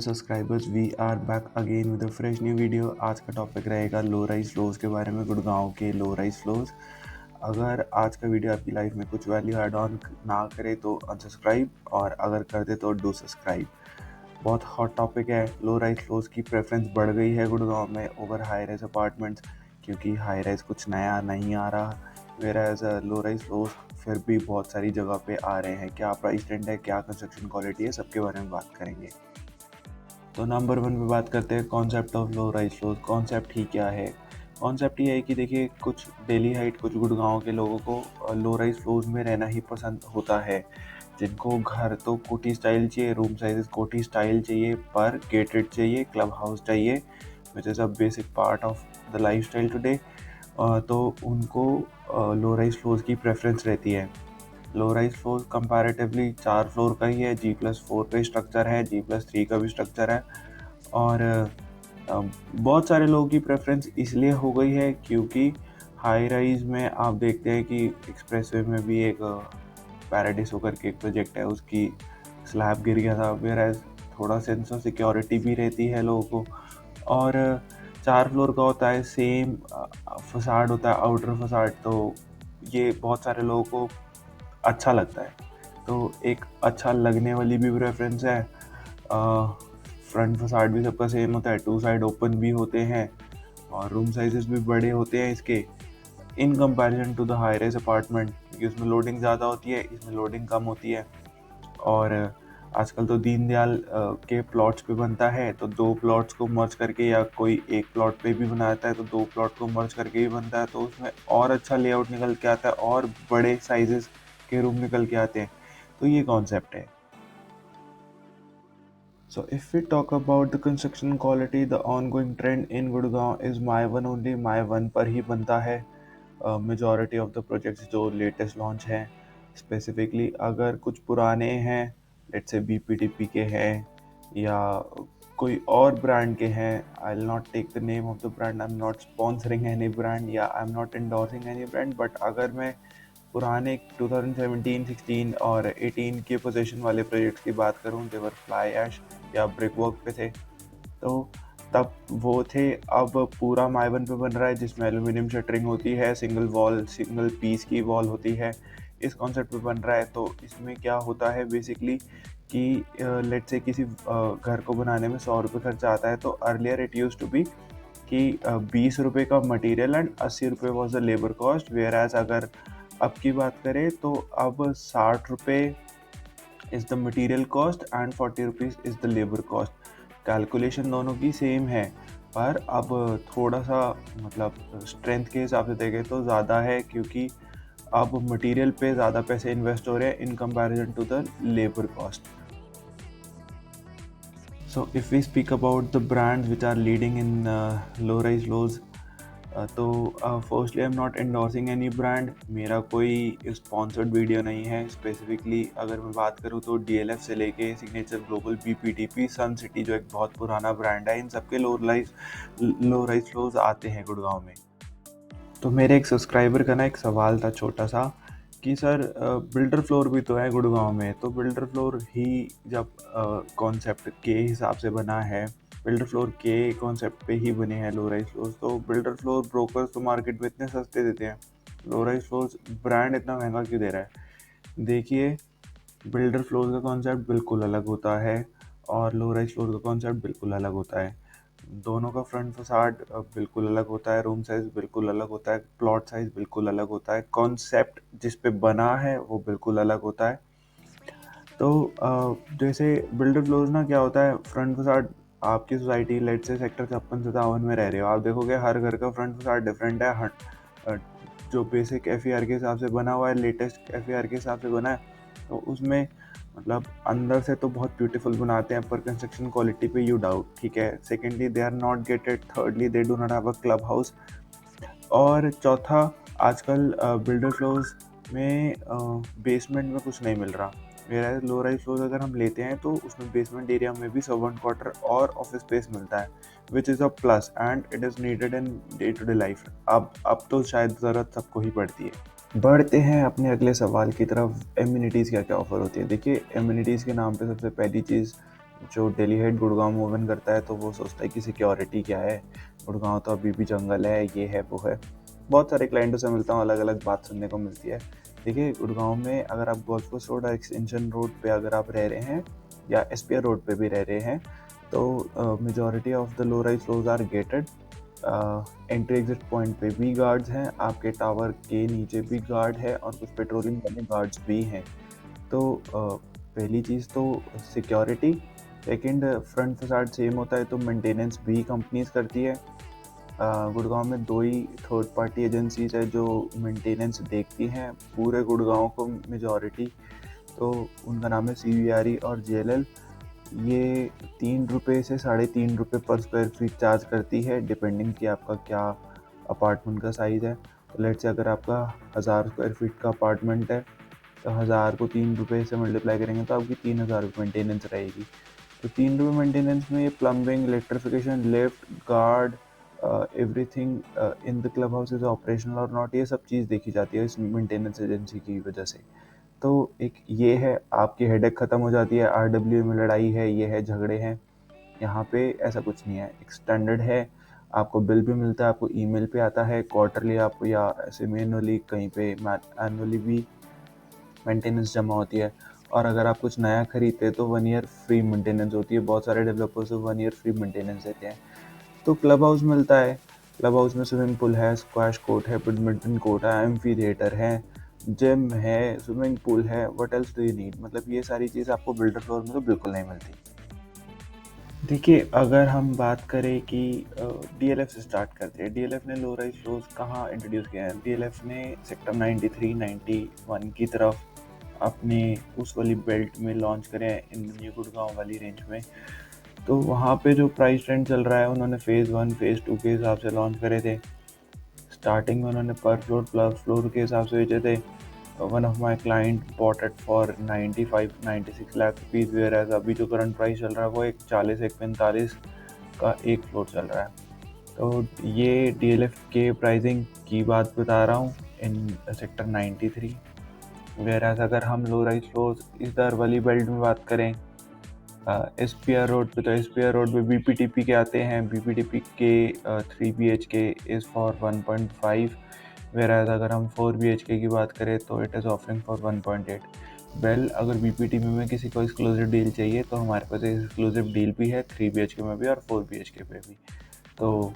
Subscribers, we are back again with a fresh new video. आज का topic रहेगा लो rise flows के बारे में, गुड़गांव के लो राइज फ्लोज। अगर आज का वीडियो आपकी लाइफ में कुछ वैल्यू ऐड ऑन ना करे तो अनसब्सक्राइब, और अगर कर दे तो डू सब्सक्राइब। बहुत हॉट टॉपिक है। लो राइज फ्लोज की प्रेफरेंस बढ़ गई है गुड़गांव में ओवर हाई राइज अपार्टमेंट्स, क्योंकि हाई राइज कुछ नया नहीं आ रहा, वेयरएज लो राइज फ्लोज फिर भी बहुत सारी जगह पे आ रहे हैं। क्या प्राइस ट्रेंड है, क्या कंस्ट्रक्शन क्वालिटी है, सबके बारे में बात करेंगे। तो नंबर 1 पे बात करते हैं concept of low rise flows. Concept ही क्या है? कॉन्सेप्ट ये है कि देखिए, कुछ दिल्ली हाइट, कुछ गुड़गांव के लोगों को लो राइज फ्लोज में रहना ही पसंद होता है, जिनको घर तो कोठी स्टाइल चाहिए, रूम साइजेस कोठी स्टाइल चाहिए, पर गेटेड चाहिए, क्लब हाउस चाहिए, विच is a basic part of the life style today. तो उनको लो राइज फ्लोज की प्रेफरेंस रहती है। Low rise floor comparatively 4 floor का ही है, G+4 का स्ट्रक्चर है, G+3 का भी स्ट्रक्चर है। और बहुत सारे लोगों की प्रेफरेंस इसलिए हो गई है क्योंकि हाई राइज में आप देखते हैं कि एक्सप्रेसवे में भी एक पैराडिस होकर के एक प्रोजेक्ट है, उसकी स्लैब गिर गया था। वेयर थोड़ा सेंस ऑफ सिक्योरिटी भी रहती है लोगों को। और 4 फ्लोर का होता है, सेम फसाड होता है, आउटर फसाड, तो ये बहुत सारे लोगों को अच्छा लगता है। तो एक अच्छा लगने वाली भी प्रेफरेंस है। फ्रंट फसाड भी सबका सेम होता है, 2 साइड ओपन भी होते हैं, और रूम साइजेस भी बड़े होते हैं इसके, in comparison to the high rise apartment, क्योंकि उसमें लोडिंग ज़्यादा होती है, इसमें लोडिंग कम होती है। और आजकल तो दीनदयाल के प्लॉट्स पे बनता है, तो 2 प्लॉट्स को मर्ज करके, या कोई एक प्लॉट पे भी बनाता है तो 2 प्लॉट को मर्ज करके भी बनता है, तो उसमें और अच्छा लेआउट निकल के आता है और बड़े साइजेस के रूम निकल के आते हैं। तो ये कॉन्सेप्ट है। So if we talk about the construction quality, the ongoing trend in Gurgaon is my one only, my one पर ही बनता है majority of the projects जो latest launch हैं। Specifically अगर कुछ पुराने हैं, let's say BPDP के हैं, या कोई और ब्रांड के हैं, I'll not take the name of the brand, I'm not sponsoring any brand, या I'm not endorsing any brand, but अगर मैं पुराने 2017, 16 और 18 के पोजीशन वाले प्रोजेक्ट्स की बात करूं, देवर फ्लाई ऐश या ब्रिक वर्क पे थे, तो तब वो थे। अब पूरा माइवन पे बन रहा है, जिसमें एल्यूमिनियम शटरिंग होती है, सिंगल वॉल, सिंगल पीस की वॉल होती है, इस कॉन्सेप्ट पे बन रहा है। तो इसमें क्या होता है बेसिकली कि लेट्स से किसी घर को बनाने में 100 रुपये खर्चा आता है, तो earlier it use to be कि 20 रुपये का मटेरियल एंड 80 रुपये was the labour cost. Whereas अगर अब की बात करें तो अब 60 रुपये इज़ द material cost and 40 rupees is the labour cost. Calculation दोनों की सेम है, पर अब थोड़ा सा मतलब स्ट्रेंथ के हिसाब से देखें तो ज़्यादा है, क्योंकि अब मटेरियल पे ज़्यादा पैसे इन्वेस्ट हो रहे हैं in comparison to the labour cost. So if we speak about the brands which are leading in low-rise lows, तो firstly I am not endorsing any brand, मेरा कोई स्पॉन्सर्ड वीडियो नहीं है। स्पेसिफिकली अगर मैं बात करूँ तो DLF से लेके सिग्नेचर ग्लोबल, BPDP, सन सिटी जो एक बहुत पुराना ब्रांड है, इन सबके लो राइज फ्लोज आते हैं गुड़गांव में। तो मेरे एक सब्सक्राइबर का ना एक सवाल था छोटा सा कि सर बिल्डर फ्लोर भी तो है गुड़गांव में, तो बिल्डर फ्लोर ही जब कॉन्सेप्ट के हिसाब से बना है, बिल्डर फ्लोर के कॉन्सेप्ट पे ही बने हैं लो राइज फ्लोर्स, तो बिल्डर फ्लोर ब्रोकर्स तो मार्केट में इतने सस्ते देते हैं, लो राइज फ्लोर्स ब्रांड इतना महंगा क्यों दे रहा है? देखिए, बिल्डर फ्लोर का कॉन्सेप्ट बिल्कुल अलग होता है और लो राइज फ्लोर का कॉन्सेप्ट बिल्कुल अलग होता है। दोनों का फ्रंट फसाड बिल्कुल अलग होता है, रूम साइज बिल्कुल अलग होता है, प्लॉट साइज बिल्कुल अलग होता है, कॉन्सेप्ट जिस पे बना है वो बिल्कुल अलग होता है। तो जैसे बिल्डर फ्लोर्स ना क्या होता है, फ्रंट फसाड आपकी सोसाइटी लेट से सेक्टर 56-57 में रह रहे हो, आप देखोगे हर घर का फ्रंट फसाड डिफरेंट है। जो बेसिक FER के हिसाब से बना हुआ है, लेटेस्ट FER के हिसाब से बना है, तो उसमें मतलब अंदर से तो बहुत ब्यूटीफुल बनाते हैं, पर कंस्ट्रक्शन क्वालिटी पे यू डाउट, ठीक है। Secondly they are not gated, thirdly they do not have a club house, और चौथा आजकल बिल्डर फ्लोर्स में बेसमेंट में कुछ नहीं मिल रहा। मेरा लो राइज फ्लोर्स अगर हम लेते हैं तो उसमें बेसमेंट एरिया में भी सर्वेंट क्वार्टर और ऑफिस स्पेस मिलता है, which is a plus and it is needed in day to day life. अब तो शायद ज़रूरत सबको ही पड़ती है। बढ़ते हैं अपने अगले सवाल की तरफ, एम्यूनिटीज़ क्या क्या ऑफर होती है। देखिए, एम्यूनिटीज़ के नाम पे सबसे पहली चीज़ जो Delhi head Gurgaon move in करता है तो वो सोचता है कि सिक्योरिटी क्या है, गुड़गांव तो अभी भी जंगल है, ये है वो है। बहुत सारे क्लाइंटों से मिलता हूँ, अलग अलग बात सुनने को मिलती है। देखिए, गुड़गांव में अगर आप गोल्फ कोर्स रोड और एक्सटेंशन रोड पे अगर आप रह रहे हैं या एसपीआर रोड पे भी रह रहे हैं तो majority of the low rise floors are gated. Entry exit point पे भी गार्ड्स हैं, आपके टावर के नीचे भी गार्ड है और कुछ पेट्रोलिंग वाले गार्ड्स भी हैं। तो पहली चीज़ तो security. Second, front facade same होता है तो मेंटेनेंस भी कंपनीज करती है। गुड़गांव में 2 ही थर्ड पार्टी एजेंसीज है जो मेंटेनेंस देखती हैं पूरे गुड़गांव को मेजॉरिटी। तो उनका नाम है CVRE और JLL। ये 3 रुपये से 3.5 रुपये पर स्क्वायर फीट चार्ज करती है, डिपेंडिंग कि आपका क्या अपार्टमेंट का साइज़ है। तो लेट्स से अगर आपका 1000 स्क्वायर फीट का अपार्टमेंट है तो 1000 को 3 रुपये से मल्टीप्लाई करेंगे तो आपकी 3000 रुपये मेंटेनेंस रहेगी। तो 3 रुपये मेंटेनेंस में ये plumbing, electrification, lift, guard, everything in the club house is operational और नॉट, ये सब चीज़ देखी जाती है इस मेंटेनेंस एजेंसी की वजह से। तो एक ये है, आपकी हेडेक ख़त्म हो जाती है। RWA में लड़ाई है, ये है, झगड़े हैं। यहाँ पे ऐसा कुछ नहीं है, एक स्टैंडर्ड है। आपको बिल भी मिलता है, आपको ईमेल पे आता है क्वार्टरली आपको या सेमी एनुअली, कहीं पे एनुअली भी मेंटेनेंस जमा होती है। और अगर आप कुछ नया खरीदते हैं तो 1 ईयर फ्री मेंटेनेंस होती है। बहुत सारे डेवलपर्स 1 ईयर फ्री मेंटेनेंस देते हैं। तो क्लब हाउस मिलता है, क्लब हाउस में स्विमिंग पूल है, स्क्वैश कोर्ट है, बैडमिंटन कोर्ट है, एम्फी थिएटर है, जिम है, स्विमिंग पूल है। What else do you need? मतलब ये सारी चीज़ आपको बिल्डर फ्लोर में तो बिल्कुल नहीं मिलती। देखिए, अगर हम बात करें कि DLF से स्टार्ट करते हैं। DLF ने लो राइज फ्लोज कहाँ इंट्रोड्यूस किया है? DLF ने सेक्टर 93, 91 की तरफ अपने उस वाली बेल्ट में लॉन्च करे हैं, इन न्यू गुड़गांव वाली रेंज में। तो वहाँ पे जो प्राइस ट्रेंड चल रहा है, उन्होंने फेज़ 1 फेज़ 2 के हिसाब से लॉन्च करे थे। स्टार्टिंग में उन्होंने पर फ्लोर प्लस फ्लोर के हिसाब से बेचे थे। One of my client bought it for 95-96 lakh rupees, whereas अभी जो करंट प्राइस चल रहा है वो एक 40-45 का एक फ्लोर चल रहा है। तो ये DLF के प्राइसिंग की बात बता रहा हूँ इन सेक्टर 93। वेयर एज अगर हम लो राइज फ्लोर्स इधर वाली बेल्ट में बात करें, SPR रोड पे, तो SPR रोड पे BPTP के आते हैं। BPTP के 3 BHK is for 1.5, whereas अगर हम 4 BHK की बात करें तो it is offering for 1.8। Well, अगर BPTP में किसी को एक्सक्लूसिव डील चाहिए तो हमारे पास एक्सक्लूसिव डील भी है 3 BHK में भी और 4 BHK पे भी। तो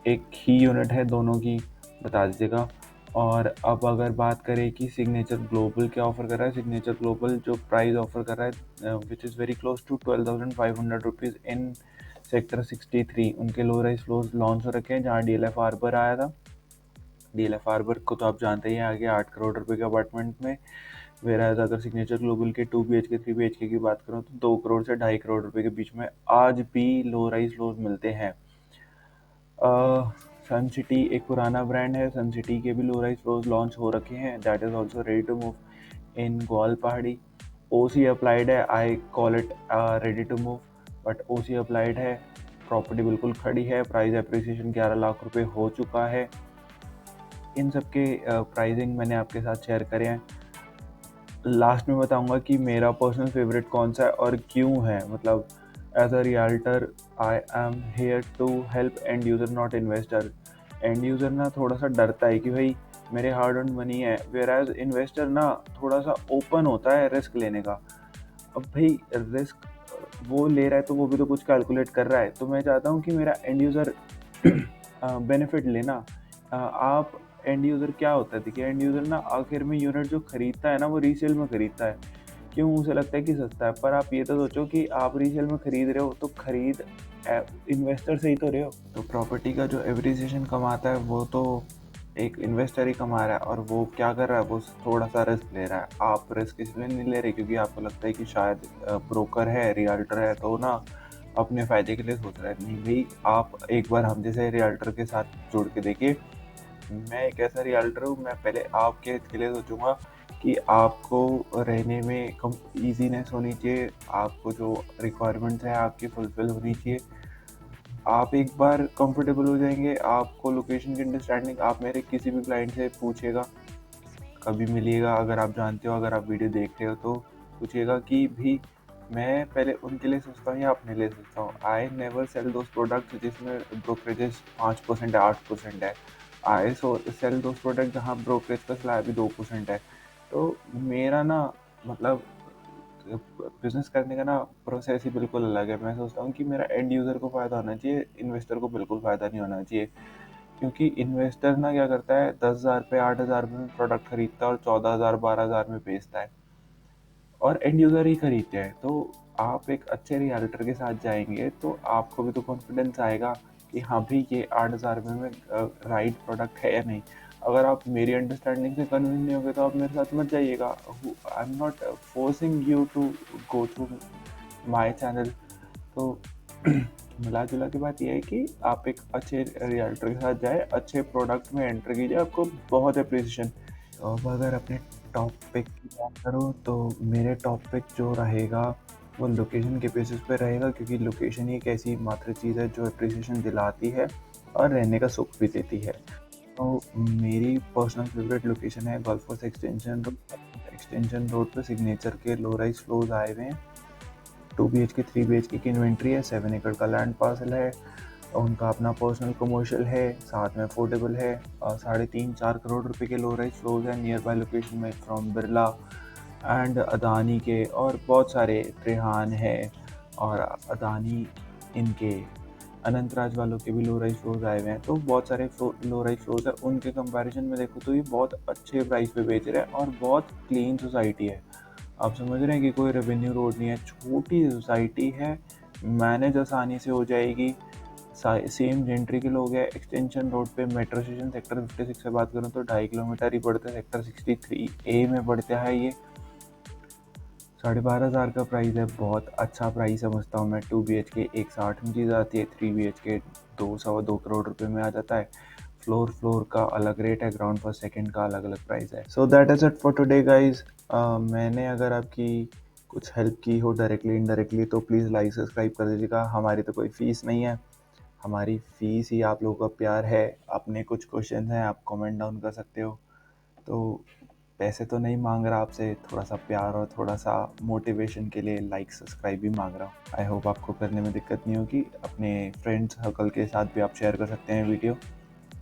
एक ही यूनिट है दोनों की, बता दीजिएगा। और अब अगर बात करें कि सिग्नेचर ग्लोबल क्या ऑफ़र कर रहा है, सिग्नेचर ग्लोबल जो प्राइस ऑफ़र कर रहा है which is very close to 12,500 rupees in sector 63। उनके लो राइज फ्लोर्स लॉन्च हो रखे हैं जहाँ DLF हार्बर आया था। DLF हार्बर को तो आप जानते ही हैं, आगे 8 करोड़ रुपए के अपार्टमेंट में। वेराज अगर सिग्नेचर ग्लोबल के 2 BHK 3 BHK की बात करूँ तो 2 करोड़ से 2.5 करोड़ रुपए के बीच में आज भी लो राइज फ्लोर्स मिलते हैं। सन सिटी एक पुराना ब्रांड है, सन सिटी के भी लो राइज फ्लोर्स लॉन्च हो रखे हैं। That is also ready to move in Gwal Pahari. OC applied है, I call it ready to move, but OC applied है। प्रॉपर्टी बिल्कुल खड़ी है, प्राइस अप्रिसिएशन 11 लाख रुपए हो चुका है। इन सब के प्राइसिंग मैंने आपके साथ शेयर करे हैं। लास्ट में बताऊंगा कि मेरा पर्सनल फेवरेट कौन सा है और क्यों है। मतलब as a realtor I am here to help end user not investor. End user ना थोड़ा सा डरता है कि भाई मेरे हार्ड अर्न मनी है, वेयर एज इन्वेस्टर ना थोड़ा सा ओपन होता है रिस्क लेने का। अब भाई रिस्क वो ले रहा है तो वो भी तो कुछ कैलकुलेट कर रहा है। तो मैं चाहता हूँ कि मेरा एंड यूज़र बेनिफिट लेना। आप एंड यूज़र क्या होता है? देखिए, एंड यूज़र ना आखिर में यूनिट जो खरीदता है ना वो रीसेल में खरीदता है। क्यों? उसे लगता है कि सस्ता है, पर आप ये तो सोचो कि आप रीसेल में खरीद रहे हो तो खरीद इन्वेस्टर से ही तो रहे हो। तो प्रॉपर्टी का जो एप्रिसिएशन कमाता है वो तो एक इन्वेस्टर ही कमा रहा है, और वो क्या कर रहा है, वो थोड़ा सा रिस्क ले रहा है। आप रिस्क इसलिए नहीं ले रहे क्योंकि आपको लगता है कि शायद ब्रोकर है, रियल्टर है, तो ना अपने फ़ायदे के लिए सोच रहा है। नहीं भाई, आप एक बार हम जैसे रियल्टर के साथ जुड़ के देखिए। मैं एक ऐसा रियल्टर हूँ, मैं पहले आपके हित के लिए सोचूंगा कि आपको रहने में कम ईजीनेस होनी चाहिए, आपको जो रिक्वायरमेंट्स हैं आपकी फुलफिल होनी चाहिए। आप एक बार कंफर्टेबल हो जाएंगे, आपको लोकेशन की अंडरस्टैंडिंग, आप मेरे किसी भी क्लाइंट से पूछिएगा, कभी मिलिएगा, अगर आप जानते हो, अगर आप वीडियो देख रहे हो तो पूछिएगा कि भी मैं पहले उनके लिए सोचता हूँ या अपने लिए सोचता हूँ। I never cell those product जिसमें ब्रोकरेजेस 5% है, 8% है। आई सेल दोज प्रोडक्ट जहाँ ब्रोकरेज का स्लैब ही 2% है। तो मेरा ना मतलब बिजनेस करने का ना प्रोसेस ही बिल्कुल अलग है। मैं सोचता हूँ कि मेरा एंड यूज़र को फ़ायदा होना चाहिए, इन्वेस्टर को बिल्कुल फ़ायदा नहीं होना चाहिए। क्योंकि इन्वेस्टर ना क्या करता है, 10,000 पे 8,000 में प्रोडक्ट खरीदता है और 14,000 12,000 में बेचता है, और एंड यूज़र ही खरीदते हैं। तो आप एक अच्छे रियल्टर के साथ जाएंगे तो आपको भी तो कॉन्फिडेंस आएगा कि हाँ भाई ये 8,000 में राइट प्रोडक्ट है या नहीं। अगर आप मेरी अंडरस्टैंडिंग से कन्विंस नहीं होगे तो आप मेरे साथ मत जाइएगा। I am not forcing you to go through my channel. तो मिला जुला की बात यह है कि आप एक अच्छे रियल्टर के साथ जाए, अच्छे प्रोडक्ट में एंटर कीजिए, आपको बहुत अप्रिसिएशन। तो अब अगर अपने टॉपिक की बात करूँ तो मेरे टॉपिक जो रहेगा वो लोकेशन के बेसिस पे रहेगा, क्योंकि लोकेशन ही एक ऐसी मात्र चीज़ है जो अप्रिसिएशन दिलाती है और रहने का सुख भी देती है। तो मेरी पर्सनल फेवरेट लोकेशन है golf course extension road. Extension road पे सिग्नेचर के लो राइज फ्लोर्स आए हुए हैं। 2 BHK 3 BHK की इन्वेंट्री है, 7 एकड़ का लैंड पार्सल है, उनका अपना पर्सनल कमर्शियल है, साथ में अफोर्डेबल है। 3.5-4 करोड़ रुपए के लो राइज फ्लोर्स हैं नियर बाय लोकेशन में, फ्रॉम बिरला एंड अदानी के, और बहुत सारे त्रिहान है और अदानी इनके अनंतराज वालों के भी लो राइज फ्लोर्स आए हुए हैं। तो बहुत सारे लो राइज फ्लोर्स है, उनके कंपैरिजन में देखो तो ये बहुत अच्छे प्राइस पे बेच रहे हैं और बहुत क्लीन सोसाइटी है। आप समझ रहे हैं कि कोई रेवेन्यू रोड नहीं है, छोटी सोसाइटी है, मैनेज आसानी से हो जाएगी। सेम जेंट्री के लोग हैं। एक्सटेंशन रोड पे मेट्रो स्टेशन सेक्टर 56 से बात करूँ तो 2.5 किलोमीटर ही पड़ता है। सेक्टर 63A में पड़ता है ये। 12,500 का प्राइस है, बहुत अच्छा प्राइस समझता हूँ मैं। 2 BHK 160 में चीज़ आती है, 3 BHK 2 सवा 2 करोड़ रुपए में आ जाता है। फ्लोर फ्लोर का अलग रेट है, ग्राउंड फर्स्ट सेकंड का अलग अलग प्राइस है। So that is it for today guys. मैंने अगर आपकी कुछ हेल्प की हो डायरेक्टली इनडायरेक्टली तो प्लीज़ लाइक सब्सक्राइब कर दीजिएगा। हमारी तो कोई फ़ीस नहीं है, हमारी फ़ीस ही आप लोगों का प्यार है। अपने कुछ क्वेश्चन हैं आप कमेंट डाउन कर सकते हो। तो पैसे तो नहीं मांग रहा आपसे, थोड़ा सा प्यार और थोड़ा सा मोटिवेशन के लिए लाइक सब्सक्राइब भी मांग रहा हूँ। आई होप आपको करने में दिक्कत नहीं होगी। अपने फ्रेंड्स सर्कल के साथ भी आप शेयर कर सकते हैं वीडियो।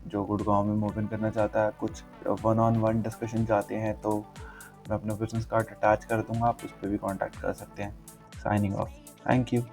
जो गुड़गांव में मूव इन करना चाहता है, कुछ 1-on-1 डिस्कशन चाहते हैं, तो मैं अपना बिजनेस कार्ड अटैच कर दूंगा, आप उस पर भी कॉन्टैक्ट कर सकते हैं। Signing off. Thank you.